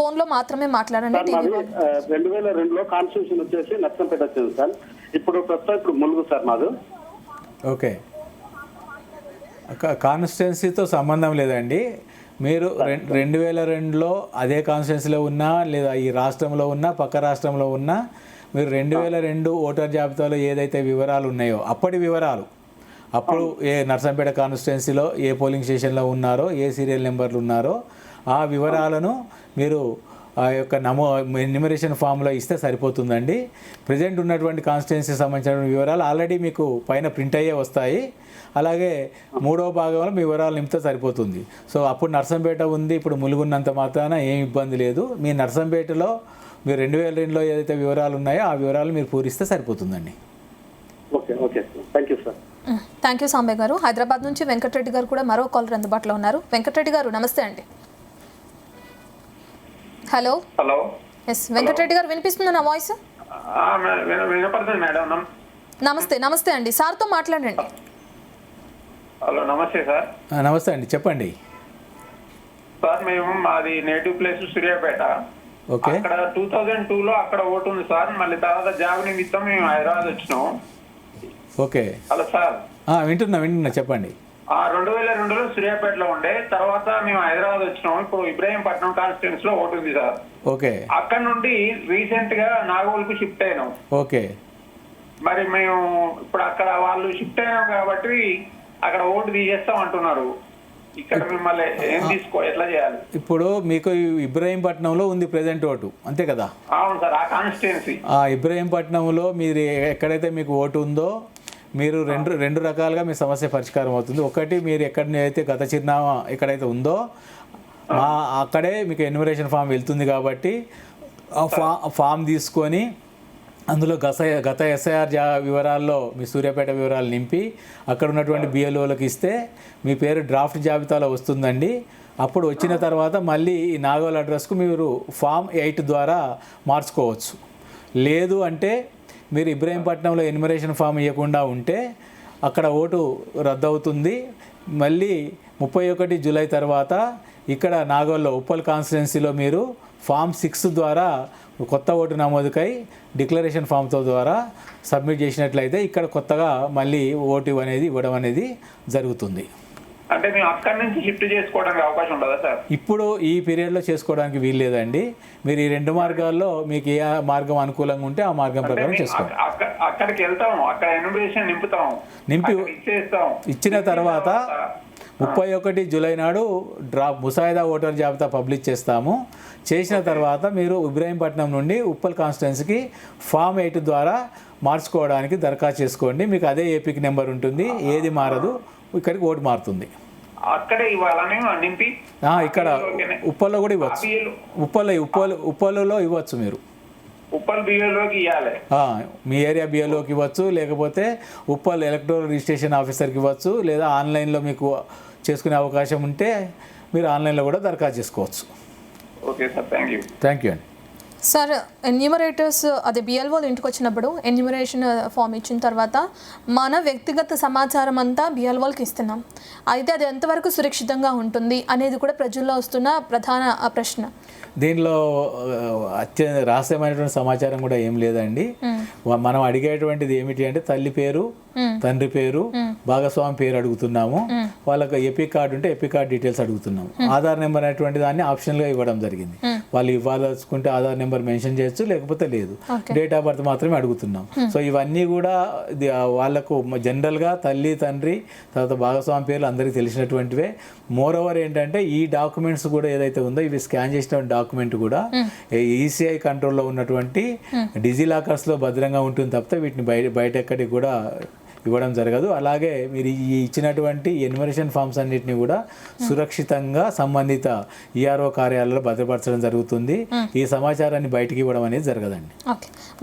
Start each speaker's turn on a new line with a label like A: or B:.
A: ఫోన్లో మాత్రమే మాట్లాడండి.
B: సార్ మాది 2002లో కాన్స్టిట్యూషన్ వచ్చేసి నర్సంపేట వచ్చింది సార్. ఇప్పుడు ప్రస్తుతం ఇప్పుడు ములుగు సార్ మాది.
C: ఓకే, కాన్స్టిట్యున్సీతో సంబంధం లేదండి. మీరు 2002లో అదే కాన్స్టిట్యున్సీలో ఉన్నా లేదా ఈ రాష్ట్రంలో ఉన్నా పక్క రాష్ట్రంలో ఉన్నా మీరు 2002 ఓటర్ జాబితాలో ఏదైతే వివరాలు ఉన్నాయో అప్పటి వివరాలు, అప్పుడు ఏ నర్సంపేట కాన్స్టిట్యున్సీలో ఏ పోలింగ్ స్టేషన్లో ఉన్నారో ఏ సీరియల్ నెంబర్లు ఉన్నారో ఆ వివరాలను మీరు ఆ యొక్క ఎన్యూమరేషన్ ఫామ్లో ఇస్తే సరిపోతుందండి. ప్రజెంట్ ఉన్నటువంటి కాన్స్టిట్యున్సీకి సంబంధించిన వివరాలు ఆల్రెడీ మీకు పైన ప్రింట్ అయ్యే వస్తాయి. అలాగే 3వ భాగంలో మీ వివరాలు నింపితే సరిపోతుంది. సో అప్పుడు నర్సంపేట ఉంది, ఇప్పుడు ములుగున్నంత మాత్రాన ఏం ఇబ్బంది లేదు. మీ నర్సంపేటలో మీరు 2002లో ఏదైతే వివరాలు ఉన్నాయో ఆ వివరాలు మీరు పూరిస్తే సరిపోతుందండి.
B: Okay okay thank you sir.
A: Thank you Sambayya గారు. హైదరాబాద్ నుంచి వెంకటరెడ్డి గారు కూడా మరో కాలర్ అందుబాటులో ఉన్నారు. వెంకటరెడ్డి గారు నమస్తే అండి. Hello
D: hello.
A: ఎస్ వెంకటరెడ్డి గారు, వినిపిస్తుందా నా వాయిస్?
D: వినపడుతుంది మేడం.
A: నమస్తే. నమస్తే అండి, సార్తో మాట్లాడండి.
D: హలో నమస్తే సార్.
C: నమస్తే అండి, చెప్పండి
D: సార్. మేము మాది నేటివ్ ప్లేస్ సూర్యాపేట.
C: ఓకే,
D: అక్కడ 2002లో అక్కడ ఓటు ఉంది సార్. మళ్ళీ తర్వాత జాబ్ నిమిత్తం మేము హైదరాబాద్ వచ్చినాం.
C: ఓకే.
D: Hello sir.
C: వింటున్నా చెప్పండి.
D: 2002లో సూర్యాపేటలో ఉండే, తర్వాత మేము హైదరాబాద్ వచ్చినాం. ఇప్పుడు ఇబ్రాహీంపట్నం కాన్స్టిట్యున్సీ లో ఓటు ఉంది సార్.
C: ఓకే.
D: అక్కడ నుండి రీసెంట్ గా నాగోల్కు షిఫ్ట్ అయినాం.
C: ఓకే.
D: మరి మేము ఇప్పుడు అక్కడ వాళ్ళు షిఫ్ట్ అయినాం కాబట్టి అక్కడ ఓటు తీసేస్తాం అంటున్నారు. ఇక్కడ మిమ్మల్ని ఏం ఎట్లా చేయాలి?
C: ఇప్పుడు మీకు ఇబ్రాహీంపట్నంలో ఉంది ప్రెజెంట్ ఓటు, అంతే కదా?
D: అవును సార్, ఆ కాన్స్టిట్యున్సీ.
C: ఇబ్రాహీంపట్నంలో మీరు ఎక్కడైతే మీకు ఓటు ఉందో మీరు రెండు రకాలుగా మీ సమస్య పరిష్కారం అవుతుంది. ఒకటి, మీరు ఎక్కడైతే గత చిరునామా ఎక్కడైతే ఉందో అక్కడే మీకు ఎన్యూమరేషన్ ఫామ్ వెళ్తుంది కాబట్టి ఆ ఫామ్ తీసుకొని అందులో గత ఎస్ఐఆర్ వివరాల్లో మీ సూర్యాపేట వివరాలు నింపి అక్కడ ఉన్నటువంటి బిఎల్ఓలకు ఇస్తే మీ పేరు డ్రాఫ్ట్ జాబితాలో వస్తుందండి. అప్పుడు వచ్చిన తర్వాత మళ్ళీ ఈ నాగోల్ అడ్రస్కు మీరు ఫామ్ 8 ద్వారా మార్చుకోవచ్చు. లేదు అంటే మీరు ఇబ్రాహీంపట్నంలో ఎన్యూమరేషన్ ఫామ్ ఇవ్వకుండా ఉంటే అక్కడ ఓటు రద్దు అవుతుంది. మళ్ళీ 31 జూలై తర్వాత ఇక్కడ నాగోల్లో ఉప్పల్ కాన్స్టిట్యున్సీలో మీరు ఫామ్ 6 ద్వారా కొత్త ఓటు నమోదుకై డిక్లరేషన్ ఫామ్తో ద్వారా సబ్మిట్ చేసినట్లయితే ఇక్కడ కొత్తగా మళ్ళీ ఓటు అనేది ఇవ్వడం అనేది జరుగుతుంది.
D: అంటే మేము అక్కడి నుంచి షిఫ్ట్ చేసుకోవడానికి అవకాశం ఉండదా సార్?
C: ఇప్పుడు ఈ పీరియడ్లో చేసుకోవడానికి వీలు లేదండి. మీరు ఈ 2 మార్గాల్లో మీకు ఏ మార్గం అనుకూలంగా ఉంటే ఆ మార్గం ప్రకారం చేసుకోండి.
D: అక్కడికి వెళ్తాం, అక్కడ ఎన్యూమరేషన్ నింపి
C: ఇచ్చిన తర్వాత 31 జూలై నాడు ముసాయిదా ఓటర్ జాబితా పబ్లిష్ చేస్తాము. చేసిన తర్వాత మీరు ఇబ్రాహీంపట్నం నుండి ఉప్పల్ కాన్స్టిట్యున్సీకి ఫామ్ 8 ద్వారా మార్చుకోవడానికి దరఖాస్తు చేసుకోండి. మీకు అదే ఏపీకి నెంబర్ ఉంటుంది, ఏది మారదు, ఇక్కడికి ఓటు మారుతుంది.
D: అక్కడే ఇవ్వాలని నింపి
C: ఇక్కడ ఉప్పల్లో కూడా ఇవ్వచ్చు. ఉప్పల్లో ఇవ్వచ్చు. మీరు
D: ఉప్పల్ బిఎల్ఓకి ఇవ్వాలి.
C: మీ ఏరియా బిఎల్ఓకి ఇవ్వచ్చు, లేకపోతే ఉప్పల్ ఎలక్టోరల్ రిజిస్ట్రేషన్ ఆఫీసర్కి ఇవ్వచ్చు, లేదా ఆన్లైన్లో మీకు చేసుకునే అవకాశం ఉంటే మీరు ఆన్లైన్లో కూడా దరఖాస్తు చేసుకోవచ్చు.
D: ఓకే సార్,
C: థ్యాంక్ యూ అండి.
A: సార్, ఎన్యూమరేటర్స్ అదే బిఎల్ఓలు ఇంటికి వచ్చినప్పుడు ఎన్యూమరేషన్ ఫామ్ ఇచ్చిన తర్వాత మన వ్యక్తిగత సమాచారం అంతా బిఎల్ఓలకి ఇస్తున్నాం. అయితే అది ఎంతవరకు సురక్షితంగా ఉంటుంది అనేది కూడా ప్రజల్లో వస్తున్న ప్రధాన ప్రశ్న.
C: దీనిలో అత్యంత రహస్యమైనటువంటి సమాచారం కూడా ఏం లేదండి. మనం అడిగేటువంటిది ఏమిటి అంటే తల్లి పేరు, తండ్రి పేరు, భాగస్వామి పేరు అడుగుతున్నాము. వాళ్ళకి ఎపీ కార్డు ఉంటే ఎపీ కార్డు డీటెయిల్స్ అడుగుతున్నాము. ఆధార్ నెంబర్ అనేటువంటి దాన్ని ఆప్షన్గా ఇవ్వడం జరిగింది. వాళ్ళు ఇవ్వాలనుకుంటే ఆధార్ నెంబర్ మెన్షన్ చేయొచ్చు, లేకపోతే లేదు. డేట్ ఆఫ్ బర్త్ మాత్రమే అడుగుతున్నాం. సో ఇవన్నీ కూడా వాళ్ళకు జనరల్గా తల్లి, తండ్రి, తర్వాత భాగస్వామి పేర్లు అందరికీ తెలిసినటువంటివే. మోర్ ఓవర్ ఏంటంటే ఈ డాక్యుమెంట్స్ కూడా ఏదైతే ఉందో ఇవి స్కాన్ చేసిన డాక్యుమెంట్ కూడా ఈసీఐ కంట్రోల్లో ఉన్నటువంటి డిజిలాకర్స్లో భద్రంగా ఉంటుంది తప్పితే వీటిని బయట ఎక్కడికి కూడా ఇవ్వడం జరగదు. అలాగే మీరు ఈ ఇచ్చినటువంటి ఎన్యూమరేషన్ ఫామ్స్ అన్నిటిని కూడా సురక్షితంగా సంబంధిత ఈఆర్ఓ కార్యాలయంలో భద్రపరచడం జరుగుతుంది. ఈ సమాచారాన్ని బయటికి ఇవ్వడం అనేది జరగదండి.